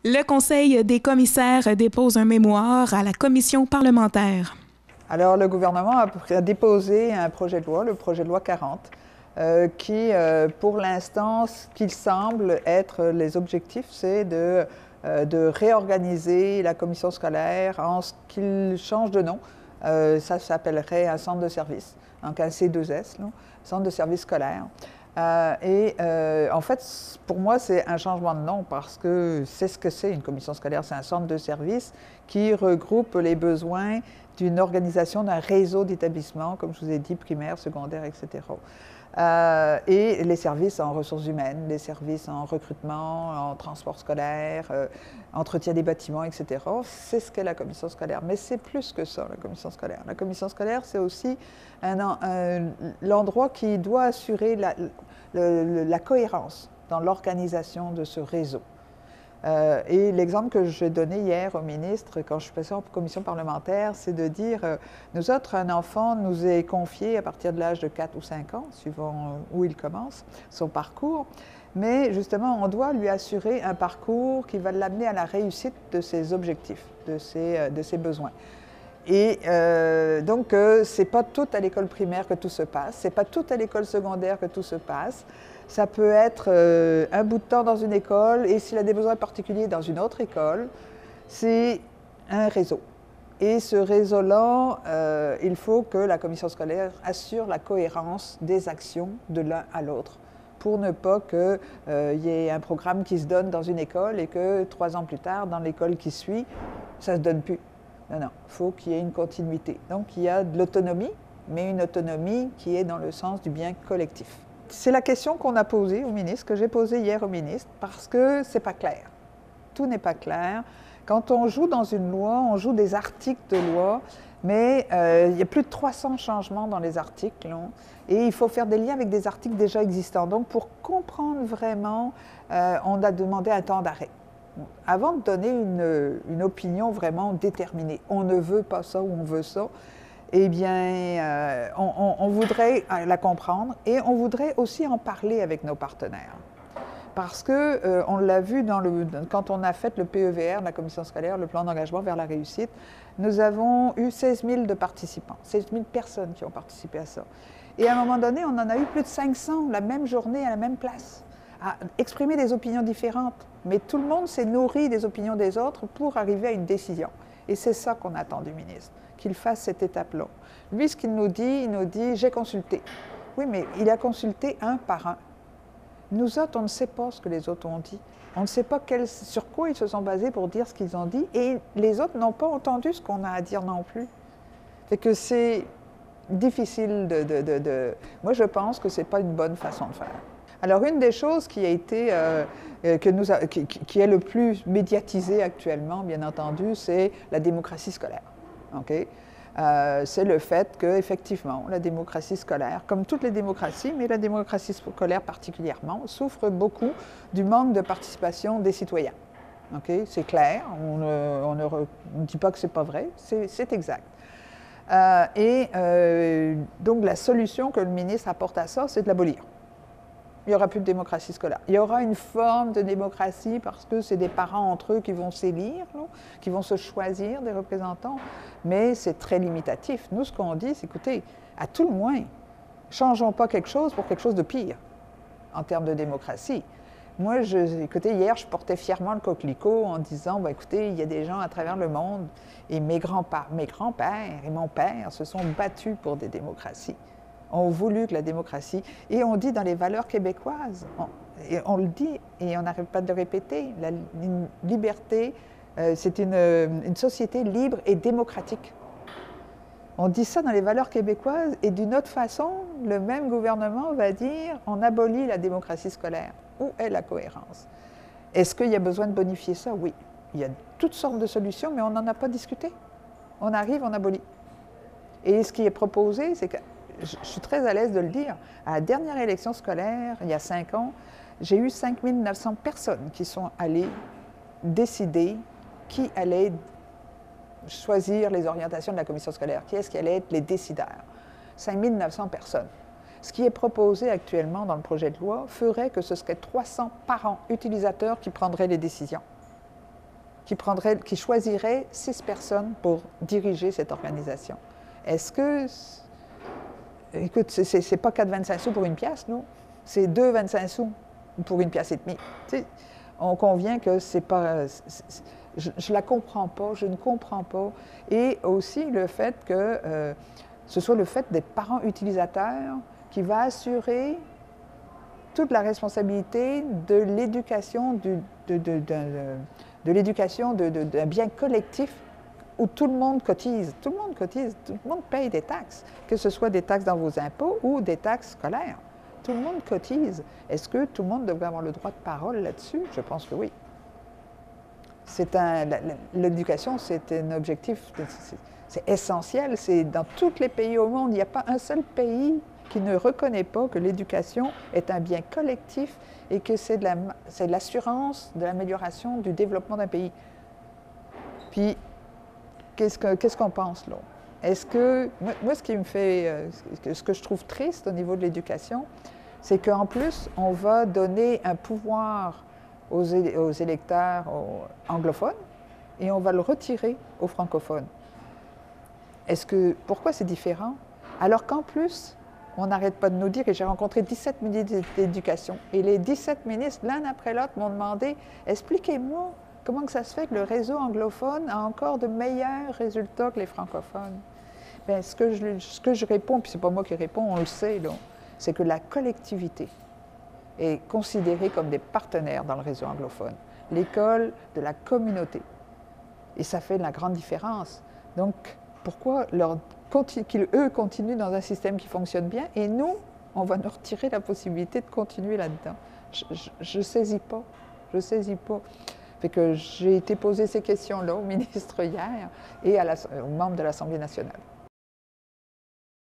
Le Conseil des commissaires dépose un mémoire à la commission parlementaire. Alors, le gouvernement a déposé un projet de loi, le projet de loi 40, qui, pour l'instant, ce qu'il semble être les objectifs, c'est de réorganiser la commission scolaire en ce qu'il change de nom. Ça s'appellerait un centre de service, donc un C2S, là, centre de service scolaire. En fait, pour moi, c'est un changement de nom parce que c'est ce que c'est une commission scolaire. C'est un centre de service qui regroupe les besoins d'une organisation, d'un réseau d'établissements, comme je vous ai dit, primaire, secondaire, etc. Et les services en ressources humaines, les services en recrutement, en transport scolaire, entretien des bâtiments, etc. C'est ce qu'est la commission scolaire. Mais c'est plus que ça, la commission scolaire. La commission scolaire, c'est aussi l'endroit qui doit assurer la cohérence dans l'organisation de ce réseau. Et l'exemple que j'ai donné hier au ministre, quand je suis passée en commission parlementaire, c'est de dire, nous autres, un enfant nous est confié à partir de l'âge de 4 ou 5 ans, suivant où il commence, son parcours, mais justement, on doit lui assurer un parcours qui va l'amener à la réussite de ses objectifs, de ses besoins. Et donc, ce n'est pas tout à l'école primaire que tout se passe, ce n'est pas tout à l'école secondaire que tout se passe. Ça peut être un bout de temps dans une école et s'il a des besoins particuliers dans une autre école, c'est un réseau. Et ce réseau-là, il faut que la commission scolaire assure la cohérence des actions de l'un à l'autre pour ne pas qu'il y ait un programme qui se donne dans une école et que 3 ans plus tard, dans l'école qui suit, ça ne se donne plus. Non, non, il faut qu'il y ait une continuité. Donc, il y a de l'autonomie, mais une autonomie qui est dans le sens du bien collectif. C'est la question qu'on a posée au ministre, que j'ai posée hier au ministre, parce que ce n'est pas clair. Tout n'est pas clair. Quand on joue dans une loi, on joue des articles de loi, mais il y a plus de 300 changements dans les articles, hein, et il faut faire des liens avec des articles déjà existants. Donc, pour comprendre vraiment, on a demandé un temps d'arrêt. Avant de donner une opinion vraiment déterminée, on ne veut pas ça ou on veut ça, eh bien, on voudrait la comprendre et on voudrait aussi en parler avec nos partenaires. Parce que, on l'a vu quand on a fait le PEVR, la commission scolaire, le plan d'engagement vers la réussite, nous avons eu 16 000 de participants, 16 000 personnes qui ont participé à ça. Et à un moment donné, on en a eu plus de 500 la même journée à la même place, à exprimer des opinions différentes. Mais tout le monde s'est nourri des opinions des autres pour arriver à une décision. Et c'est ça qu'on attend du ministre, qu'il fasse cette étape-là. Lui, ce qu'il nous dit, j'ai consulté. Oui, mais il a consulté un par un. Nous autres, on ne sait pas ce que les autres ont dit. On ne sait pas sur quoi ils se sont basés pour dire ce qu'ils ont dit. Et les autres n'ont pas entendu ce qu'on a à dire non plus. Fait que c'est difficile Moi, je pense que ce n'est pas une bonne façon de faire. Alors, une des choses qui a été, qui est le plus médiatisée actuellement, bien entendu, c'est la démocratie scolaire. Okay? C'est le fait qu'effectivement, la démocratie scolaire, comme toutes les démocraties, mais la démocratie scolaire particulièrement, souffre beaucoup du manque de participation des citoyens. Okay? C'est clair, on ne dit pas que ce n'est pas vrai, c'est exact. Donc la solution que le ministre apporte à ça, c'est de l'abolir. Il n'y aura plus de démocratie scolaire. Il y aura une forme de démocratie parce que c'est des parents entre eux qui vont s'élire, qui vont se choisir des représentants, mais c'est très limitatif. Nous, ce qu'on dit, c'est écoutez, à tout le moins, changeons pas quelque chose pour quelque chose de pire en termes de démocratie. Moi, écoutez, hier, je portais fièrement le coquelicot en disant, écoutez, il y a des gens à travers le monde, et mes grands-pères et mon père se sont battus pour des démocraties. Ont voulu que la démocratie, et on dit dans les valeurs québécoises, on le dit et on n'arrête pas de le répéter, la liberté, c'est une société libre et démocratique. On dit ça dans les valeurs québécoises et d'une autre façon, le même gouvernement va dire on abolit la démocratie scolaire. Où est la cohérence? Est-ce qu'il y a besoin de bonifier ça? Oui. Il y a toutes sortes de solutions, mais on n'en a pas discuté. On arrive, on abolit. Et ce qui est proposé, c'est que je suis très à l'aise de le dire. À la dernière élection scolaire, il y a 5 ans, j'ai eu 5 900 personnes qui sont allées décider qui allait choisir les orientations de la commission scolaire, qui est-ce qui allait être les décideurs. 5 900 personnes. Ce qui est proposé actuellement dans le projet de loi ferait que ce serait 300 parents utilisateurs qui prendraient les décisions. qui choisirait 6 personnes pour diriger cette organisation. Est-ce que... Écoute, c'est pas 4,25 sous pour une pièce, non? C'est 2,25 sous pour une pièce et demie. Tu sais, on convient que c'est pas... Je la comprends pas, je ne comprends pas. Et aussi le fait que ce soit le fait des parents utilisateurs qui va assurer toute la responsabilité de l'éducation d'un bien collectif où tout le monde cotise, tout le monde paye des taxes, que ce soit des taxes dans vos impôts ou des taxes scolaires. Tout le monde cotise. Est-ce que tout le monde devrait avoir le droit de parole là-dessus? Je pense que oui. L'éducation, c'est un objectif, c'est essentiel. C'est dans tous les pays au monde, il n'y a pas un seul pays qui ne reconnaît pas que l'éducation est un bien collectif et que c'est l'assurance de l'amélioration du développement d'un pays. Puis, qu'est-ce qu'on pense là? Est-ce que, moi, ce qui me fait, ce que je trouve triste au niveau de l'éducation, c'est qu'en plus, on va donner un pouvoir aux électeurs anglophones et on va le retirer aux francophones. Pourquoi c'est différent? Alors qu'en plus, on n'arrête pas de nous dire, et j'ai rencontré 17 ministres d'éducation, et les 17 ministres, l'un après l'autre, m'ont demandé « Expliquez-moi comment que ça se fait que le réseau anglophone a encore de meilleurs résultats que les francophones? » Bien, ce que je réponds, puis c'est pas moi qui réponds, on le sait, c'est que la collectivité est considérée comme des partenaires dans le réseau anglophone. L'école de la communauté. Et ça fait la grande différence. Donc, pourquoi eux continuent dans un système qui fonctionne bien et nous, on va nous retirer la possibilité de continuer là-dedans? Je ne saisis pas. Je ne saisis pas. Fait que j'ai été poser ces questions-là au ministre hier et aux membres de l'Assemblée nationale.